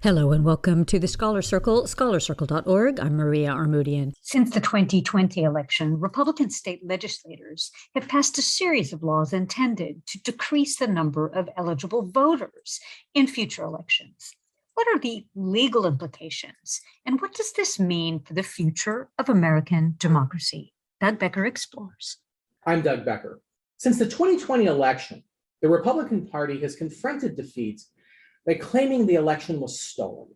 Hello and welcome to the Scholar Circle, scholarcircle.org. I'm Maria Armoudian. Since the 2020 election, Republican state legislators have passed a series of laws intended to decrease the number of eligible voters in future elections. What are the legal implications, and what does this mean for the future of American democracy? Doug Becker explores. I'm Doug Becker. Since the 2020 election, the Republican Party has confronted defeat by claiming the election was stolen.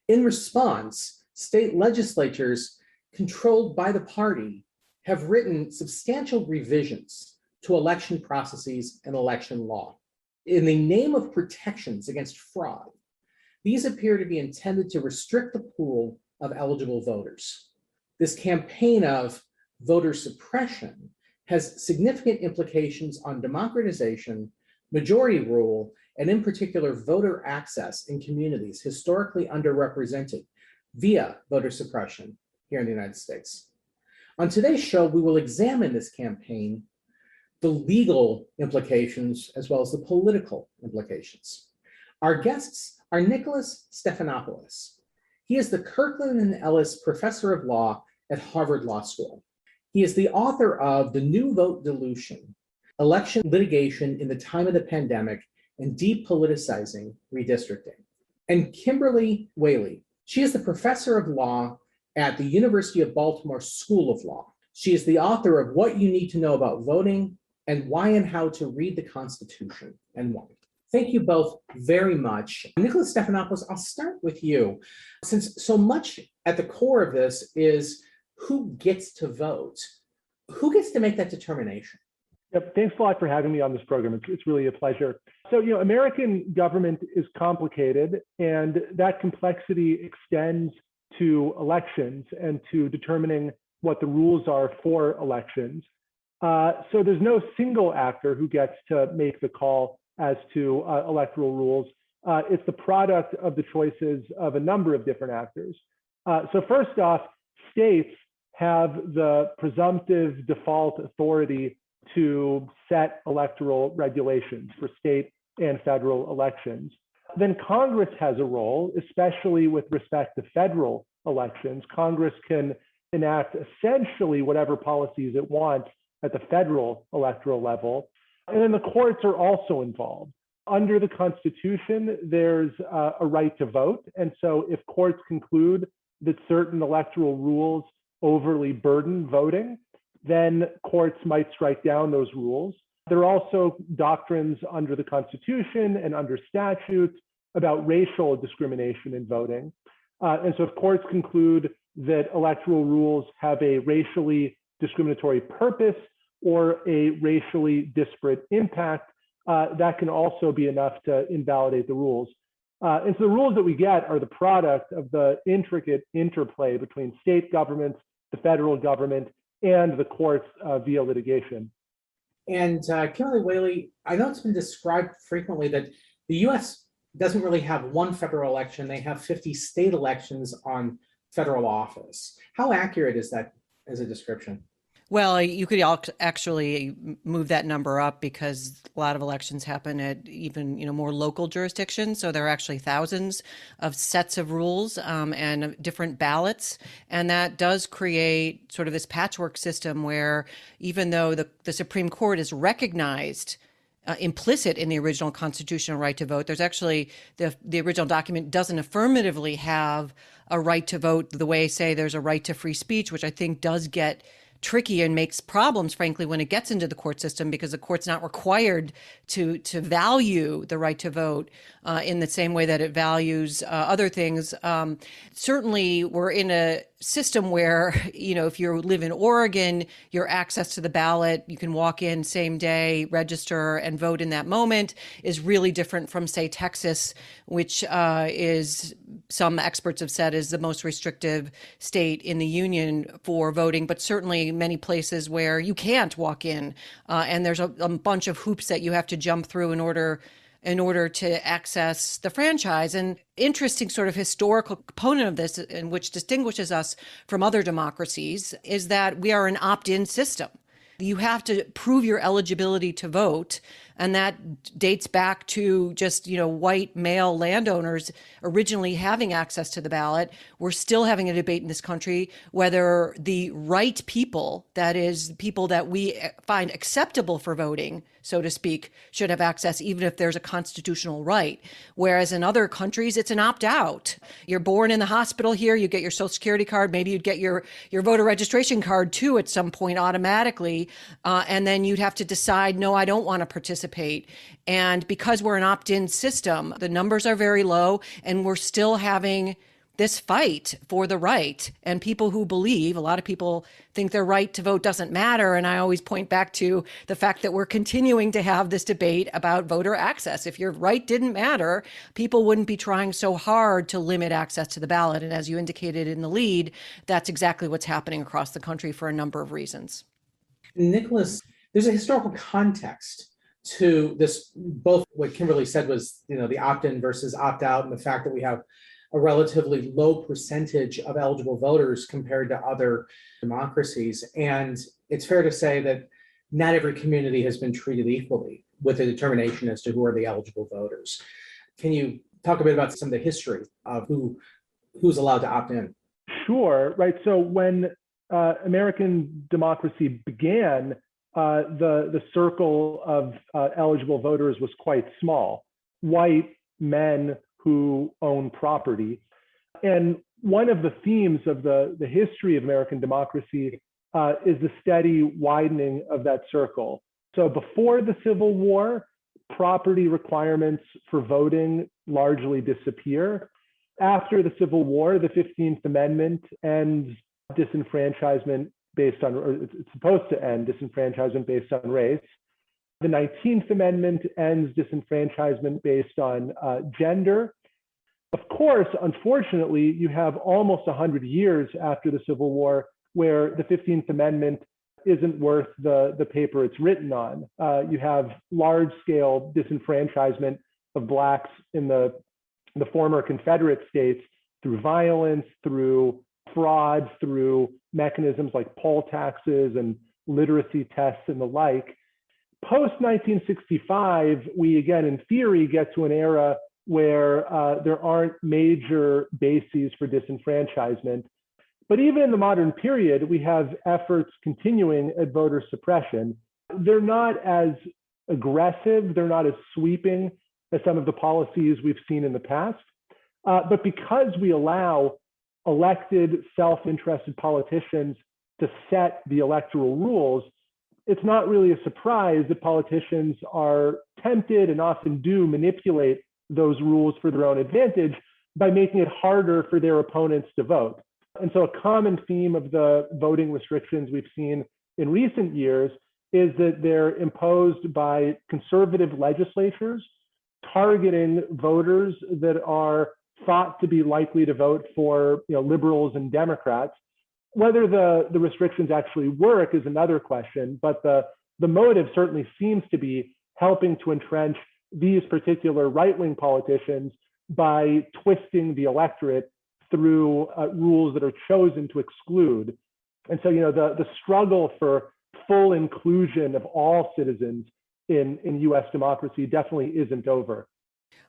In response, state legislatures controlled by the party have written substantial revisions to election processes and election law. In the name of protections against fraud, these appear to be intended to restrict the pool of eligible voters. This campaign of voter suppression has significant implications on democratization, majority rule, and in particular, voter access in communities historically underrepresented via voter suppression here in the United States. On today's show, we will examine this campaign, the legal implications, as well as the political implications. Our guests are Nicholas Stephanopoulos. He is the Kirkland and Ellis Professor of Law at Harvard Law School. He is the author of The New Vote Dilution, Election Litigation in the Time of the Pandemic and Depoliticizing Redistricting. And Kimberly Wehle, she is the Professor of Law at the University of Baltimore School of Law. She is the author of What You Need to Know About Voting and Why and How to Read the Constitution and Why. Thank you both very much. Nicholas Stephanopoulos, I'll start with you. Since so much at the core of this is who gets to vote, who gets to make that determination? Yep, thanks a lot for having me on this program. It's really a pleasure. So, American government is complicated, and that complexity extends to elections and to determining what the rules are for elections. So there's no single actor who gets to make the call as to electoral rules. It's the product of the choices of a number of different actors. So first off, states have the presumptive default authority to set electoral regulations for state and federal elections. Then Congress has a role, especially with respect to federal elections. Congress can enact essentially whatever policies it wants at the federal electoral level. And then the courts are also involved. Under the Constitution, there's a right to vote. And so if courts conclude that certain electoral rules overly burden voting, then courts might strike down those rules. There are also doctrines under the Constitution and under statutes about racial discrimination in voting. And so if courts conclude that electoral rules have a racially discriminatory purpose or a racially disparate impact, that can also be enough to invalidate the rules. And so the rules that we get are the product of the intricate interplay between state governments, the federal government, and the courts via litigation. And Kimberly Wehle, I know it's been described frequently that the US doesn't really have one federal election. They have 50 state elections on federal office. How accurate is that as a description? Well, you could actually move that number up because a lot of elections happen at even more local jurisdictions. So there are actually thousands of sets of rules and different ballots. And that does create sort of this patchwork system where even though the Supreme Court is recognized implicit in the original constitutional right to vote, there's actually the original document doesn't affirmatively have a right to vote the way, say, there's a right to free speech, which I think does get tricky and makes problems, frankly, when it gets into the court system, because the court's not required to value the right to vote in the same way that it values other things. Certainly, we're in a system where, if you live in Oregon, your access to the ballot, you can walk in same day, register, and vote in that moment, is really different from, say, Texas, which is, some experts have said, is the most restrictive state in the union for voting, but certainly many places where you can't walk in, and there's a bunch of hoops that you have to jump through in order to access the franchise. And interesting sort of historical component of this, and which distinguishes us from other democracies, is that we are an opt-in system. You have to prove your eligibility to vote And that dates back to just, white male landowners originally having access to the ballot. We're still having a debate in this country whether the right people, that is, people that we find acceptable for voting, so to speak, should have access, even if there's a constitutional right. Whereas in other countries, it's an opt-out. You're born in the hospital here, you get your Social Security card, maybe you'd get your voter registration card too at some point automatically, and then you'd have to decide, no, I don't want to participate. And because we're an opt-in system, the numbers are very low, and we're still having this fight for the right. And people who believe, a lot of people think their right to vote doesn't matter. And I always point back to the fact that we're continuing to have this debate about voter access. If your right didn't matter, people wouldn't be trying so hard to limit access to the ballot. And as you indicated in the lead, that's exactly what's happening across the country for a number of reasons. Nicholas, there's a historical context to this, both what Kimberly said was, the opt-in versus opt-out, and the fact that we have a relatively low percentage of eligible voters compared to other democracies. And it's fair to say that not every community has been treated equally with a determination as to who are the eligible voters. Can you talk a bit about some of the history of who's allowed to opt in? Sure, right. So when American democracy began, the circle of eligible voters was quite small. White men who own property. And one of the themes of the history of American democracy is the steady widening of that circle. So before the Civil War, property requirements for voting largely disappear. After the Civil War, the 15th Amendment ends disenfranchisement based on, or it's supposed to end disenfranchisement based on race. The 19th Amendment ends disenfranchisement based on gender. Of course, unfortunately, you have almost 100 years after the Civil War where the 15th Amendment isn't worth the paper it's written on. You have large-scale disenfranchisement of Blacks in the former Confederate states through violence, through fraud, through mechanisms like poll taxes and literacy tests and the like. Post-1965, we again, in theory, get to an era where there aren't major bases for disenfranchisement. But even in the modern period, we have efforts continuing at voter suppression. They're not as aggressive, they're not as sweeping as some of the policies we've seen in the past. But because we allow elected, self-interested politicians to set the electoral rules, it's not really a surprise that politicians are tempted and often do manipulate those rules for their own advantage by making it harder for their opponents to vote. And so a common theme of the voting restrictions we've seen in recent years is that they're imposed by conservative legislatures targeting voters that are thought to be likely to vote for liberals and Democrats. Whether the restrictions actually work is another question, but the motive certainly seems to be helping to entrench these particular right-wing politicians by twisting the electorate through rules that are chosen to exclude. And so, the struggle for full inclusion of all citizens in US democracy definitely isn't over.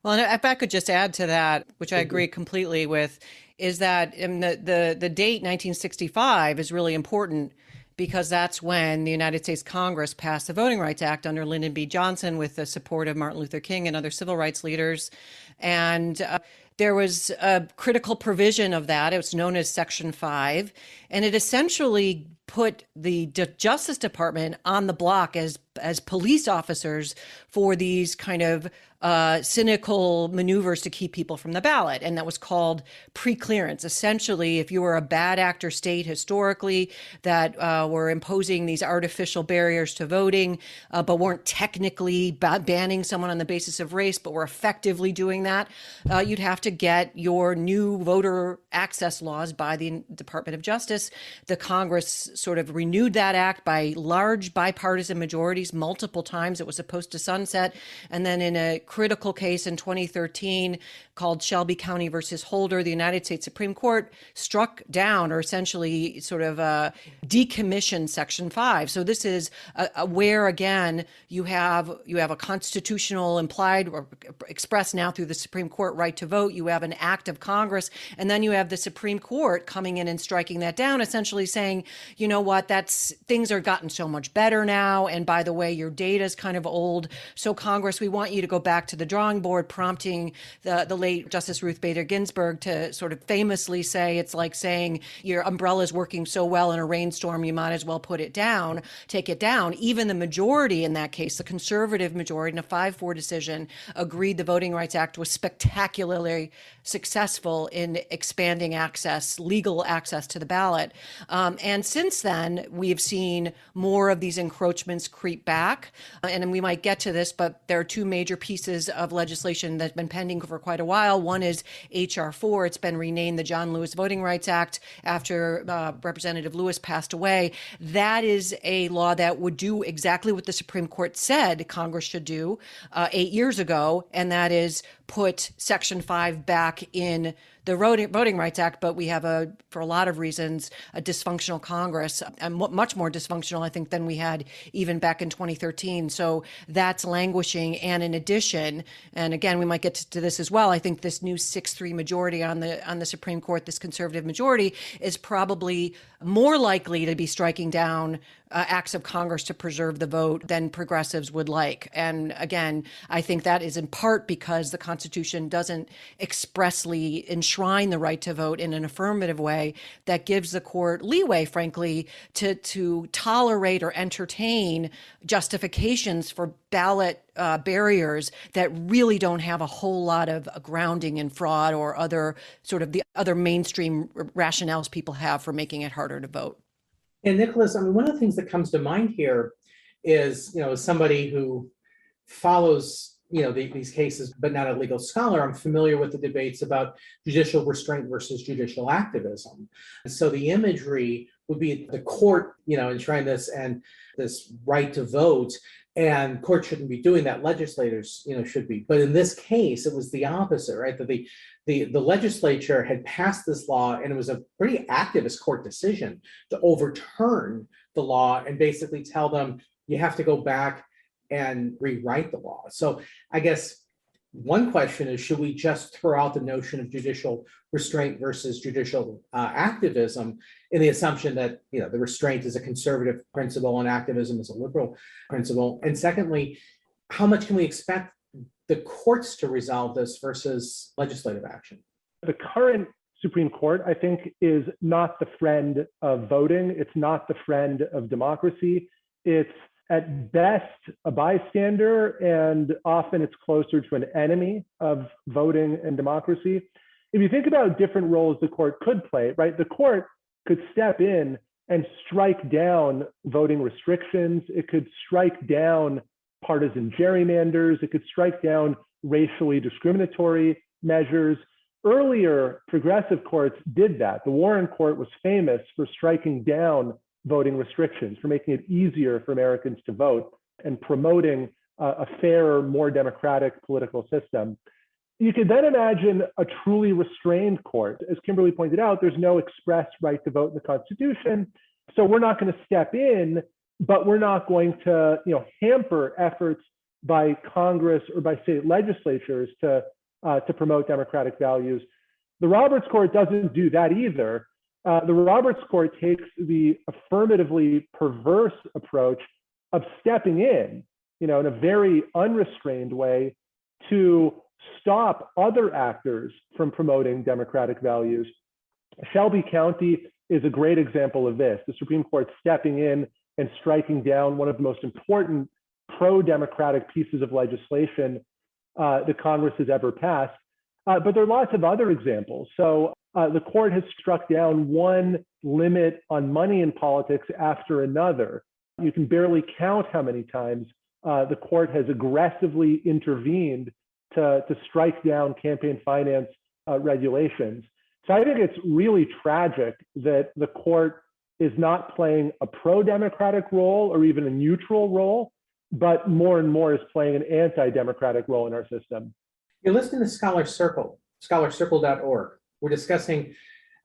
Well, and if I could just add to that, which I agree completely with, is that in the date 1965 is really important because that's when the United States Congress passed the Voting Rights Act under Lyndon B. Johnson with the support of Martin Luther King and other civil rights leaders. And there was a critical provision of that. It was known as Section 5, and it essentially put the Justice Department on the block as police officers for these kind of cynical maneuvers to keep people from the ballot. And that was called pre-clearance. Essentially, if you were a bad actor state historically that were imposing these artificial barriers to voting, but weren't technically banning someone on the basis of race, but were effectively doing that, you'd have to get your new voter access laws by the Department of Justice. The Congress sort of renewed that act by large bipartisan majorities multiple times. It was supposed to sunset. And then in a critical case in 2013, called Shelby County versus Holder. The United States Supreme Court struck down, or essentially sort of decommissioned Section 5. So this is where, again, you have a constitutional implied or expressed now through the Supreme Court right to vote. You have an act of Congress, and then you have the Supreme Court coming in and striking that down, essentially saying, you know what, things are gotten so much better now. And by the way, your data is kind of old. So Congress, we want you to go back to the drawing board, prompting the late Justice Ruth Bader Ginsburg to sort of famously say, it's like saying your umbrella is working so well in a rainstorm, you might as well put it down, take it down. Even the majority in that case, the conservative majority in a 5-4 decision, agreed the Voting Rights Act was spectacularly successful in expanding access, legal access to the ballot. And since then, we've seen more of these encroachments creep back. And we might get to this, but there are two major pieces of legislation that's been pending for quite a while. One is H.R. 4. It's been renamed the John Lewis Voting Rights Act after Representative Lewis passed away. That is a law that would do exactly what the Supreme Court said Congress should do 8 years ago, and that is put Section 5 back in the Voting Rights Act. But we have, for a lot of reasons, a dysfunctional Congress, and much more dysfunctional, I think, than we had even back in 2013. So that's languishing. And in addition, and again, we might get to this as well, I think this new 6-3 majority on the Supreme Court, this conservative majority, is probably more likely to be striking down acts of Congress to preserve the vote than progressives would like. And again, I think that is in part because the Constitution doesn't expressly enshrine the right to vote in an affirmative way that gives the court leeway, frankly, to tolerate or entertain justifications for ballot barriers that really don't have a whole lot of grounding in fraud or other sort of the other mainstream rationales people have for making it harder to vote. And Nicholas, I mean, one of the things that comes to mind here is, as somebody who follows, these cases, but not a legal scholar, I'm familiar with the debates about judicial restraint versus judicial activism. And so the imagery would be the court, enshrining this and this right to vote, and court shouldn't be doing that. Legislators, should be. But in this case, it was the opposite, right? That the legislature had passed this law, and it was a pretty activist court decision to overturn the law and basically tell them you have to go back and rewrite the law. So I guess one question is, should we just throw out the notion of judicial restraint versus judicial activism in the assumption that, the restraint is a conservative principle and activism is a liberal principle? And secondly, how much can we expect the courts to resolve this versus legislative action? The current Supreme Court, I think, is not the friend of voting. It's not the friend of democracy. It's at best a bystander, and often it's closer to an enemy of voting and democracy. If you think about different roles the court could play, right? The court could step in and strike down voting restrictions. It could strike down partisan gerrymanders. It could strike down racially discriminatory measures. Earlier, progressive courts did that. The Warren Court was famous for striking down voting restrictions, for making it easier for Americans to vote and promoting a fairer, more democratic political system. You could then imagine a truly restrained court. As Kimberly pointed out, there's no express right to vote in the Constitution. So we're not going to step in, but we're not going to hamper efforts by Congress or by state legislatures to promote democratic values. The Roberts Court doesn't do that either. The Roberts Court takes the affirmatively perverse approach of stepping in, in a very unrestrained way to stop other actors from promoting democratic values. Shelby County is a great example of this. The Supreme Court stepping in and striking down one of the most important pro-democratic pieces of legislation that Congress has ever passed. But there are lots of other examples. So the court has struck down one limit on money in politics after another. You can barely count how many times the court has aggressively intervened to strike down campaign finance regulations. So I think it's really tragic that the court is not playing a pro-democratic role or even a neutral role, but more and more is playing an anti-democratic role in our system. You're listening to Scholar Circle. scholarcircle.org. We're discussing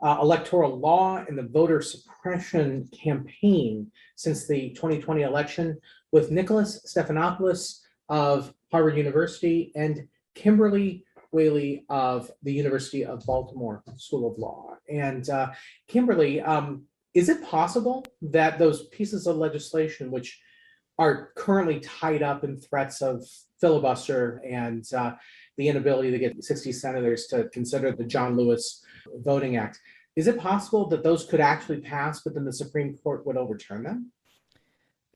electoral law and the voter suppression campaign since the 2020 election with Nicholas Stephanopoulos of Harvard University and Kimberly Wehle of the University of Baltimore School of Law. And Kimberly, is it possible that those pieces of legislation which are currently tied up in threats of filibuster and the inability to get 60 senators to consider the John Lewis Voting Act, is it possible that those could actually pass, but then the Supreme Court would overturn them?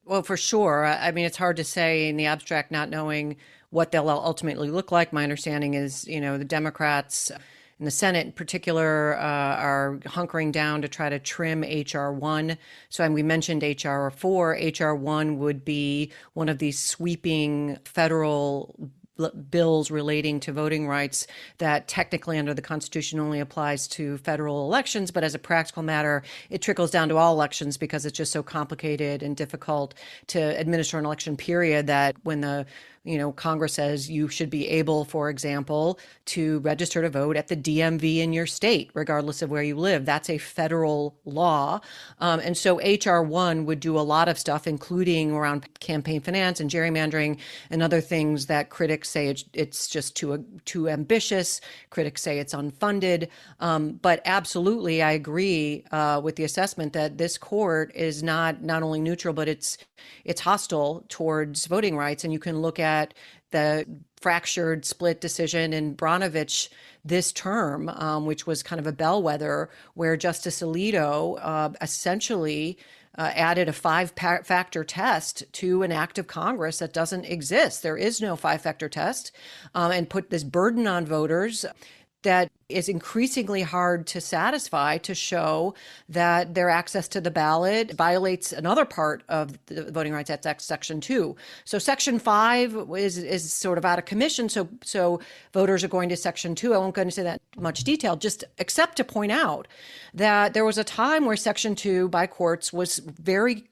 Well, for sure. I mean, it's hard to say in the abstract, not knowing what they'll ultimately look like. My understanding is, the Democrats in the Senate in particular are hunkering down to try to trim H.R. 1. So, and we mentioned H.R. 4. H.R. 1 would be one of these sweeping federal bills relating to voting rights that technically under the Constitution only applies to federal elections, but as a practical matter, it trickles down to all elections because it's just so complicated and difficult to administer an election period that when the Congress says you should be able, for example, to register to vote at the DMV in your state, regardless of where you live. That's a federal law. And so H.R. 1 would do a lot of stuff, including around campaign finance and gerrymandering and other things that critics say it's just too ambitious. Critics say it's unfunded. But absolutely, I agree with the assessment that this court is not only neutral, but it's hostile towards voting rights. And you can look at the fractured split decision in Brnovich this term, which was kind of a bellwether, where Justice Alito essentially added a five-factor test to an act of Congress that doesn't exist. There is no five-factor test, and put this burden on voters that is increasingly hard to satisfy to show that their access to the ballot violates another part of the Voting Rights Act, Section 2. So Section 5 is sort of out of commission. So voters are going to Section 2. I won't go into that much detail, just except to point out that there was a time where Section 2 by courts was very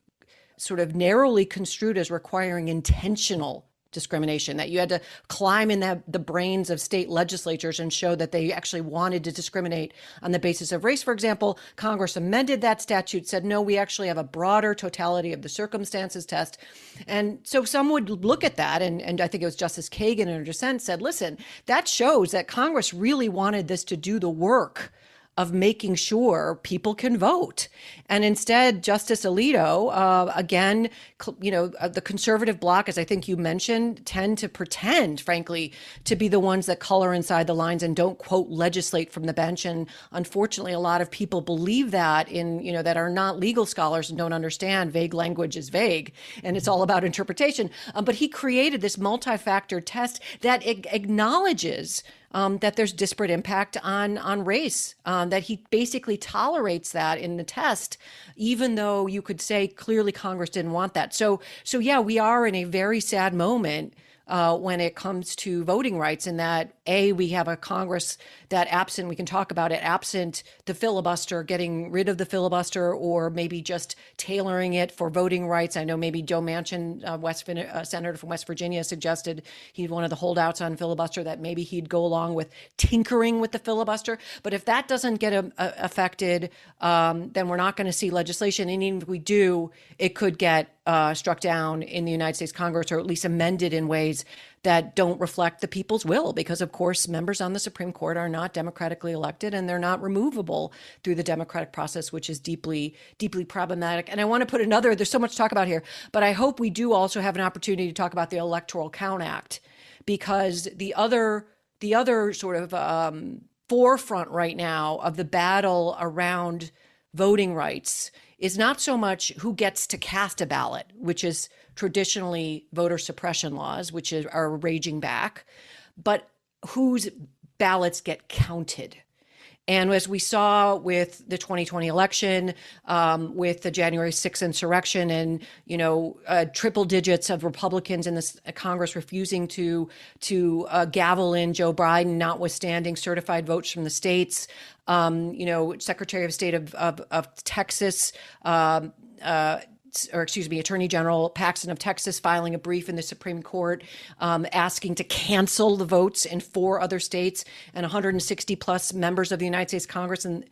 sort of narrowly construed as requiring intentional discrimination, that you had to climb in the brains of state legislatures and show that they actually wanted to discriminate on the basis of race. For example, Congress amended that statute, said, no, we actually have a broader totality of the circumstances test. And so some would look at that, and I think it was Justice Kagan in her dissent said, listen, that shows that Congress really wanted this to do the work of making sure people can vote. And instead, Justice Alito, again, the conservative bloc, as I think you mentioned, tend to pretend, frankly, to be the ones that color inside the lines and don't, quote, legislate from the bench. And unfortunately, a lot of people believe that that are not legal scholars and don't understand vague language is vague. And it's all about interpretation. But he created this multi-factor test that acknowledges that there's disparate impact on race, that he basically tolerates that in the test, even though you could say clearly Congress didn't want that. So yeah, we are in a very sad moment when it comes to voting rights, in that, we have a Congress that we can talk about it, absent the filibuster, getting rid of the filibuster, or maybe just tailoring it for voting rights. I know maybe Joe Manchin, senator from West Virginia, suggested he's one of the holdouts on filibuster, that maybe he'd go along with tinkering with the filibuster. But if that doesn't get affected, then we're not going to see legislation. And even if we do, it could get struck down in the United States Congress, or at least amended in ways that don't reflect the people's will, because of course members on the Supreme Court are not democratically elected, and they're not removable through the democratic process, which is deeply, deeply problematic. And I want to put there's so much to talk about here, but I hope we do also have an opportunity to talk about the Electoral Count Act, because the other sort of forefront right now of the battle around voting rights is not so much who gets to cast a ballot, which is traditionally voter suppression laws, which are raging back, but whose ballots get counted. And as we saw with the 2020 election, with the January 6th insurrection, and triple digits of Republicans in this Congress refusing to gavel in Joe Biden, notwithstanding certified votes from the states, Secretary of State of Texas Attorney General Paxton of Texas filing a brief in the Supreme Court asking to cancel the votes in 4 other states, and 160 plus members of the United States Congress and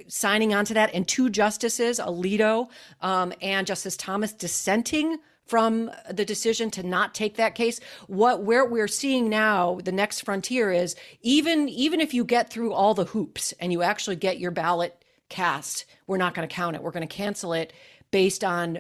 signing on to that, and 2 justices, Alito and Justice Thomas, dissenting from the decision to not take that case. Where we're seeing now, the next frontier is even if you get through all the hoops and you actually get your ballot cast, we're not going to count it. We're going to cancel it based on,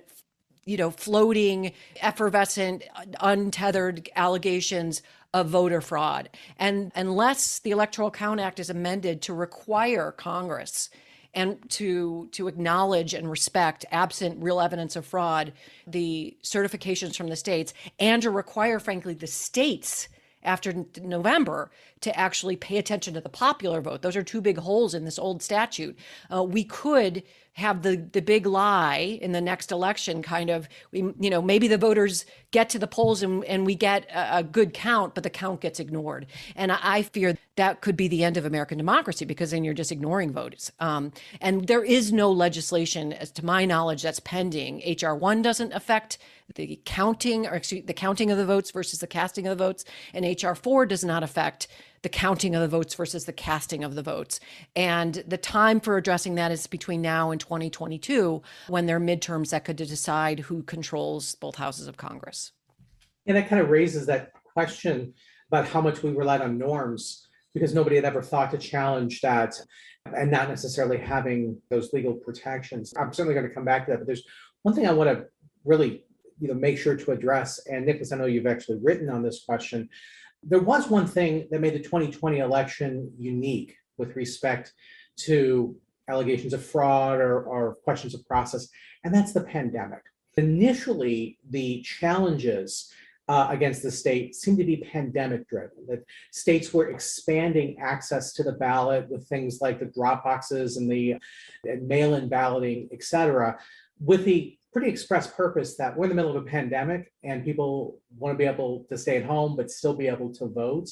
floating, effervescent, untethered allegations of voter fraud. And unless the Electoral Count Act is amended to require Congress and to acknowledge and respect, absent real evidence of fraud, the certifications from the states, and to require, frankly, the states after November to actually pay attention to the popular vote. Those are 2 big holes in this old statute. We could have the big lie in the next election, maybe the voters get to the polls and we get a good count, but the count gets ignored. And I fear that could be the end of American democracy, because then you're just ignoring votes. And there is no legislation, as to my knowledge, that's pending. H.R. 1 doesn't affect the counting, the counting of the votes versus the casting of the votes. And H.R. 4 does not affect the counting of the votes versus the casting of the votes. And the time for addressing that is between now and 2022, when there are midterms that could decide who controls both houses of Congress. And that kind of raises that question about how much we relied on norms, because nobody had ever thought to challenge that and not necessarily having those legal protections. I'm certainly going to come back to that, but there's one thing I want to really make sure to address. And Nicholas, I know you've actually written on this question. There was one thing that made the 2020 election unique with respect to allegations of fraud or questions of process, and that's the pandemic. Initially, the challenges against the state seemed to be pandemic driven, that states were expanding access to the ballot with things like the drop boxes and the mail-in balloting, et cetera, with the pretty express purpose that we're in the middle of a pandemic and people want to be able to stay at home but still be able to vote.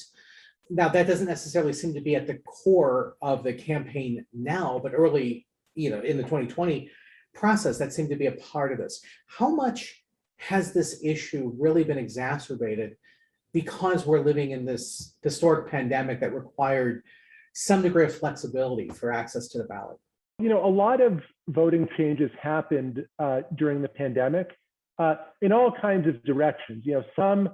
Now, that doesn't necessarily seem to be at the core of the campaign now, but early, in the 2020 process, that seemed to be a part of this. How much has this issue really been exacerbated because we're living in this historic pandemic that required some degree of flexibility for access to the ballot? A lot of voting changes happened during the pandemic in all kinds of directions. Some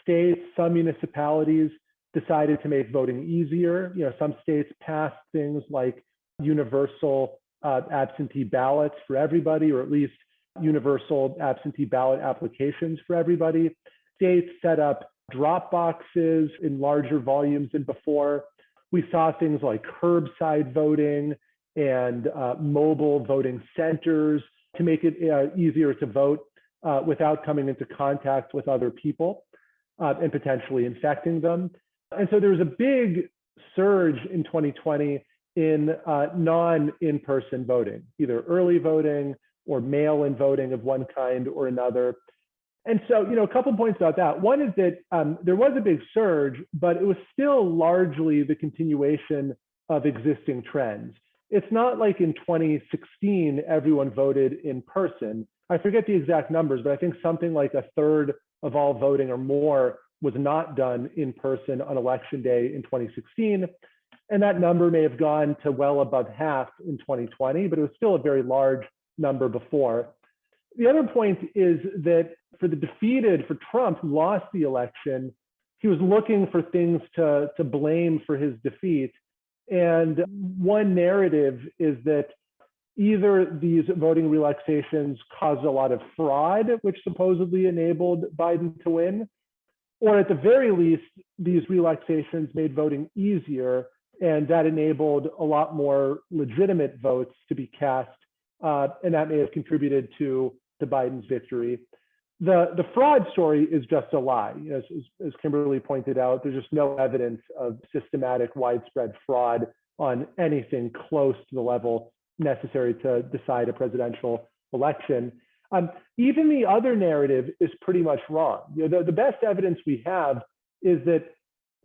states, some municipalities decided to make voting easier. Some states passed things like universal absentee ballots for everybody, or at least universal absentee ballot applications for everybody. States set up drop boxes in larger volumes than before. We saw things like curbside voting and mobile voting centers to make it easier to vote without coming into contact with other people and potentially infecting them. And so there was a big surge in 2020 in non-in-person voting, either early voting or mail-in voting of one kind or another. And so, a couple points about that. One is that there was a big surge, but it was still largely the continuation of existing trends. It's not like in 2016, everyone voted in person. I forget the exact numbers, but I think something like a third of all voting or more was not done in person on election day in 2016. And that number may have gone to well above half in 2020, but it was still a very large number before. The other point is that for the defeated, for Trump, who lost the election, he was looking for things to blame for his defeat. And one narrative is that either these voting relaxations caused a lot of fraud, which supposedly enabled Biden to win, or at the very least, these relaxations made voting easier, and that enabled a lot more legitimate votes to be cast, and that may have contributed to Biden's victory. The fraud story is just a lie. As Kimberly pointed out, there's just no evidence of systematic, widespread fraud on anything close to the level necessary to decide a presidential election. Even the other narrative is pretty much wrong. The best evidence we have is that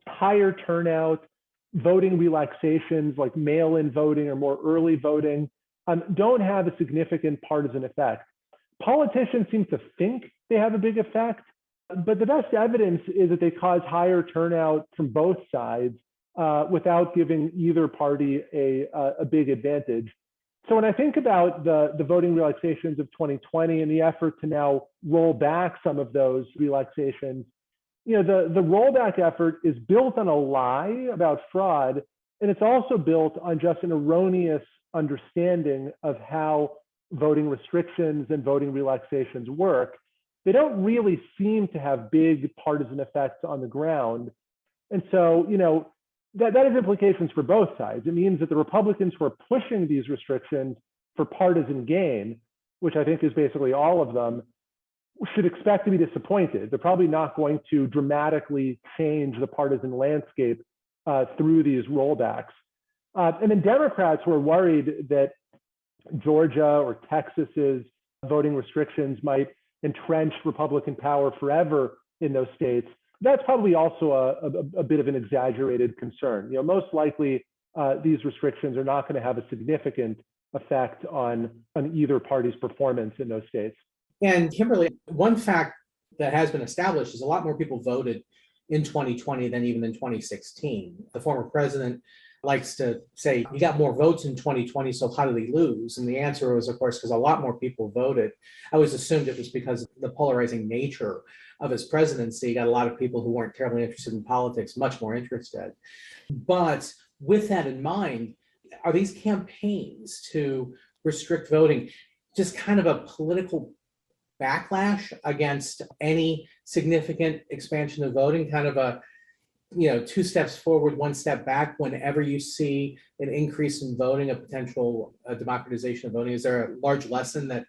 higher turnout, voting relaxations like mail-in voting or more early voting don't have a significant partisan effect. Politicians seem to think they have a big effect, but the best evidence is that they cause higher turnout from both sides without giving either party a big advantage. So when I think about the voting relaxations of 2020 and the effort to now roll back some of those relaxations, the rollback effort is built on a lie about fraud, and it's also built on just an erroneous understanding of how voting restrictions and voting relaxations work. They don't really seem to have big partisan effects on the ground. And so, that has implications for both sides. It means that the Republicans who are pushing these restrictions for partisan gain, which I think is basically all of them, should expect to be disappointed. They're probably not going to dramatically change the partisan landscape through these rollbacks. And then Democrats who are worried that Georgia or Texas's voting restrictions might entrench Republican power forever in those states. That's probably also a bit of an exaggerated concern. Most likely these restrictions are not going to have a significant effect on either party's performance in those states. And Kimberly, one fact that has been established is a lot more people voted in 2020 than even in 2016. The former president likes to say he got more votes in 2020, so how did he lose? And the answer was, of course, because a lot more people voted. I always assumed it was because of the polarizing nature of his presidency. He got a lot of people who weren't terribly interested in politics, much more interested. But with that in mind, are these campaigns to restrict voting just kind of a political backlash against any significant expansion of voting, kind of a two steps forward, one step back whenever you see an increase in voting, a potential democratization of voting? Is there a large lesson that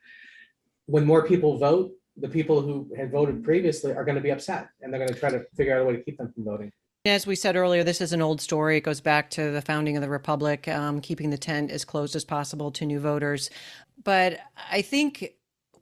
when more people vote, the people who had voted previously are going to be upset and they're going to try to figure out a way to keep them from voting? As we said earlier, this is an old story. It goes back to the founding of the Republic, keeping the tent as closed as possible to new voters. But I think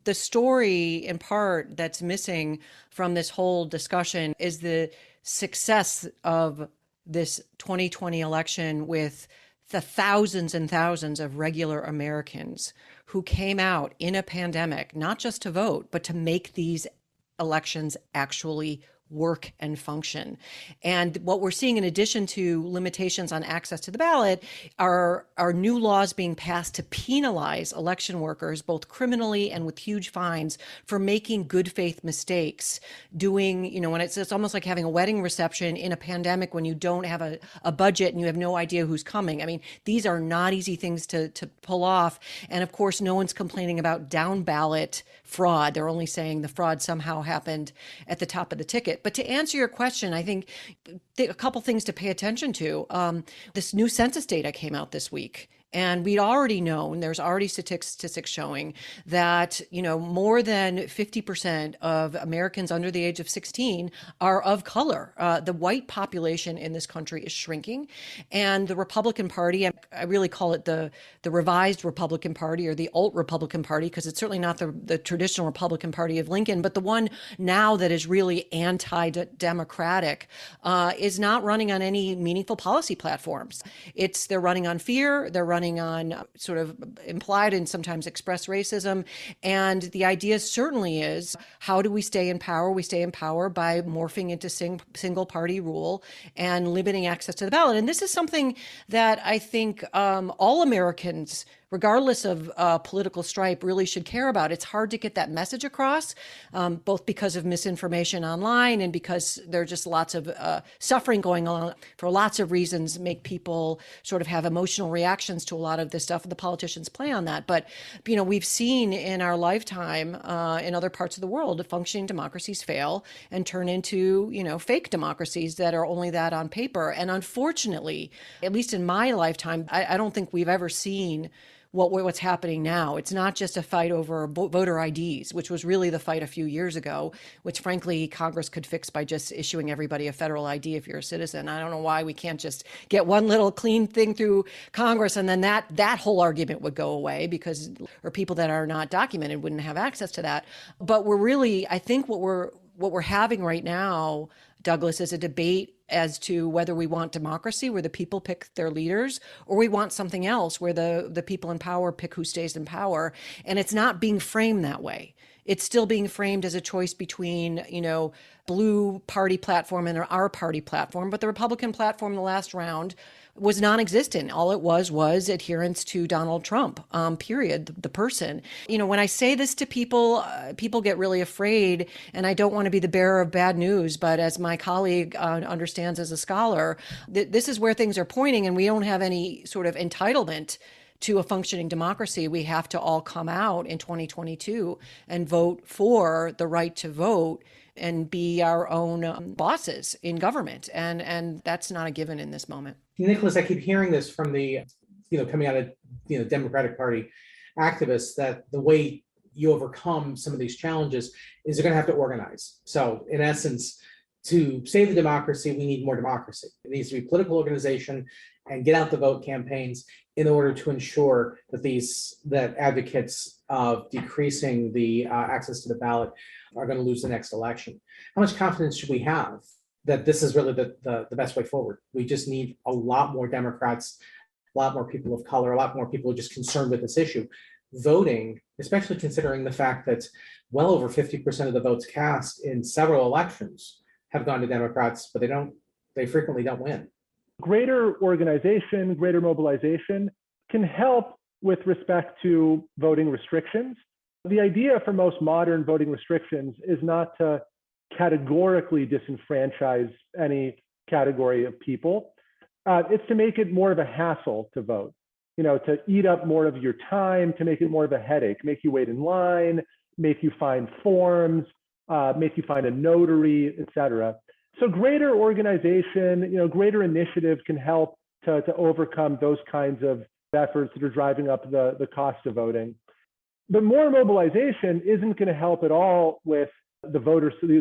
the story, in part, that's missing from this whole discussion is the success of this 2020 election with the thousands and thousands of regular Americans who came out in a pandemic, not just to vote, but to make these elections actually work and function. And what we're seeing, in addition to limitations on access to the ballot, are new laws being passed to penalize election workers, both criminally and with huge fines, for making good faith mistakes. Doing, when it's almost like having a wedding reception in a pandemic when you don't have a budget and you have no idea who's coming. I mean, these are not easy things to pull off. And of course, no one's complaining about down ballot fraud. They're only saying the fraud somehow happened at the top of the ticket. But to answer your question, I think a couple things to pay attention to. This new census data came out this week. And we'd already known, there's already statistics showing that, more than 50% of Americans under the age of 16 are of color. The white population in this country is shrinking. And the Republican Party, I really call it the revised Republican Party or the alt-Republican Party, because it's certainly not the traditional Republican Party of Lincoln, but the one now that is really anti-democratic, is not running on any meaningful policy platforms. They're running on fear, they're running on sort of implied and sometimes expressed racism. And the idea certainly is, how do we stay in power? We stay in power by morphing into single party rule and limiting access to the ballot. And this is something that I think all Americans, regardless of political stripe, really should care about. It's hard to get that message across, both because of misinformation online and because there's just lots of suffering going on for lots of reasons, make people sort of have emotional reactions to a lot of this stuff, and the politicians play on that. But, we've seen in our lifetime in other parts of the world, functioning democracies fail and turn into, fake democracies that are only that on paper. And unfortunately, at least in my lifetime, I don't think we've ever seen what's happening now. It's not just a fight over voter IDs, which was really the fight a few years ago, which frankly Congress could fix by just issuing everybody a federal ID if you're a citizen. I don't know why we can't just get one little clean thing through Congress and then that whole argument would go away, because or people that are not documented wouldn't have access to that. But we're really, I think what we're having right now Douglas, is a debate as to whether we want democracy where the people pick their leaders, or we want something else where the people in power pick who stays in power. And it's not being framed that way. It's still being framed as a choice between, blue party platform and our party platform. But the Republican platform in the last round was non-existent. All it was adherence to Donald Trump, period, the person. When I say this to people, people get really afraid, and I don't want to be the bearer of bad news, but as my colleague understands as a scholar, this is where things are pointing, and we don't have any sort of entitlement to a functioning democracy. We have to all come out in 2022 and vote for the right to vote and be our own bosses in government. And that's not a given in this moment. Nicholas, I keep hearing this from the, coming out of, Democratic Party activists, that the way you overcome some of these challenges is you're going to have to organize. So in essence, to save the democracy, we need more democracy. It needs to be political organization and get out the vote campaigns in order to ensure that advocates of decreasing the access to the ballot are going to lose the next election. How much confidence should we have that this is really the best way forward? We just need a lot more Democrats, a lot more people of color, a lot more people who are just concerned with this issue voting, especially considering the fact that well over 50% of the votes cast in several elections have gone to Democrats, but they frequently don't win. Greater organization, greater mobilization can help with respect to voting restrictions. The idea for most modern voting restrictions is not to categorically disenfranchise any category of people. It's to make it more of a hassle to vote, to eat up more of your time, to make it more of a headache, make you wait in line, make you find forms, make you find a notary, et cetera. So greater organization, greater initiative can help to overcome those kinds of efforts that are driving up the cost of voting. But more mobilization isn't going to help at all with the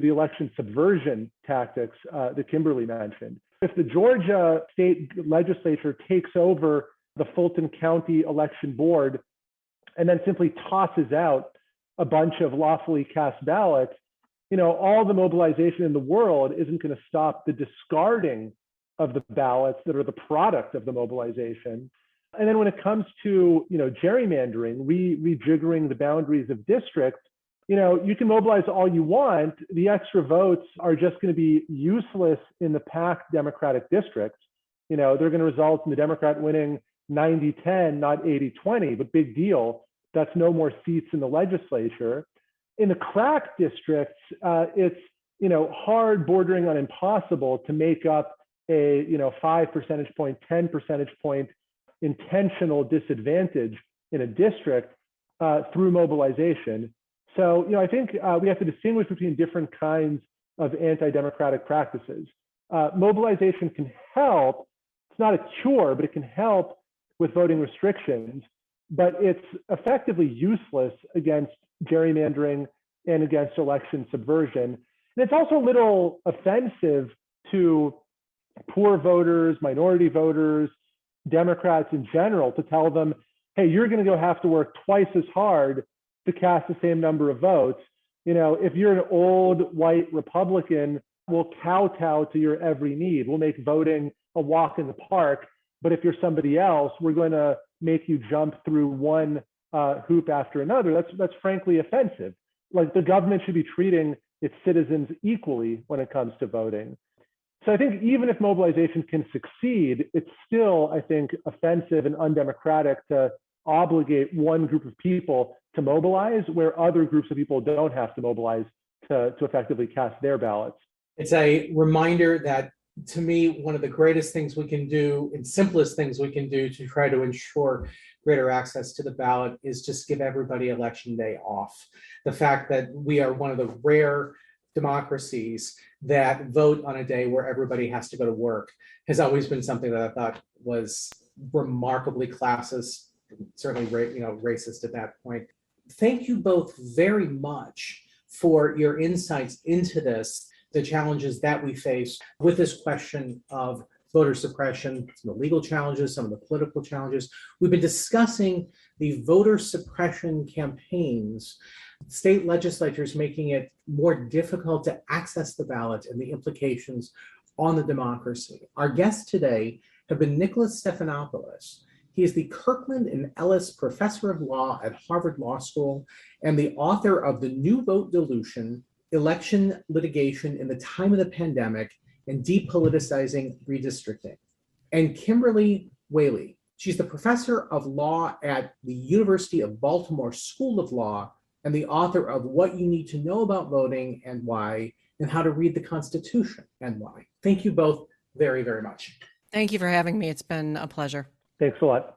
election subversion tactics that Kimberly mentioned. If the Georgia state legislature takes over the Fulton County election board and then simply tosses out a bunch of lawfully cast ballots, all the mobilization in the world isn't going to stop the discarding of the ballots that are the product of the mobilization. And then when it comes to, gerrymandering, rejiggering the boundaries of districts, you can mobilize all you want. The extra votes are just going to be useless in the packed Democratic districts. They're going to result in the Democrat winning 90-10, not 80-20, but big deal. That's no more seats in the legislature. In the cracked districts, it's hard, bordering on impossible to make up a 5 percentage point, 10 percentage point intentional disadvantage in a district through mobilization. So I think we have to distinguish between different kinds of anti-democratic practices. Mobilization can help. It's not a cure, but it can help with voting restrictions, but it's effectively useless against gerrymandering and against election subversion. And it's also a little offensive to poor voters, minority voters, Democrats in general, to tell them, hey, you're going to go have to work twice as hard to cast the same number of votes. If you're an old white Republican, we'll kowtow to your every need. We'll make voting a walk in the park. But if you're somebody else, we're going to make you jump through one hoop after another. That's frankly offensive. Like, the government should be treating its citizens equally when it comes to voting. So I think even if mobilization can succeed, it's still, I think, offensive and undemocratic to obligate one group of people to mobilize where other groups of people don't have to mobilize to effectively cast their ballots. It's a reminder that, to me, one of the greatest things we can do and simplest things we can do to try to ensure greater access to the ballot is just give everybody election day off. The fact that we are one of the rare democracies that vote on a day where everybody has to go to work has always been something that I thought was remarkably classist, certainly racist at that point. Thank you both very much for your insights into this, the challenges that we face with this question of voter suppression, some of the legal challenges, some of the political challenges. We've been discussing the voter suppression campaigns, state legislatures making it more difficult to access the ballot and the implications on the democracy. Our guests today have been Nicholas Stephanopoulos. He is the Kirkland and Ellis Professor of Law at Harvard Law School and the author of The New Vote Dilution, Election Litigation in the Time of the Pandemic and Depoliticizing Redistricting. And Kimberly Wehle. She's the Professor of Law at the University of Baltimore School of Law and the author of What You Need to Know About Voting and Why, and How to Read the Constitution and Why. Thank you both very, very much. Thank you for having me. It's been a pleasure. Thanks a lot.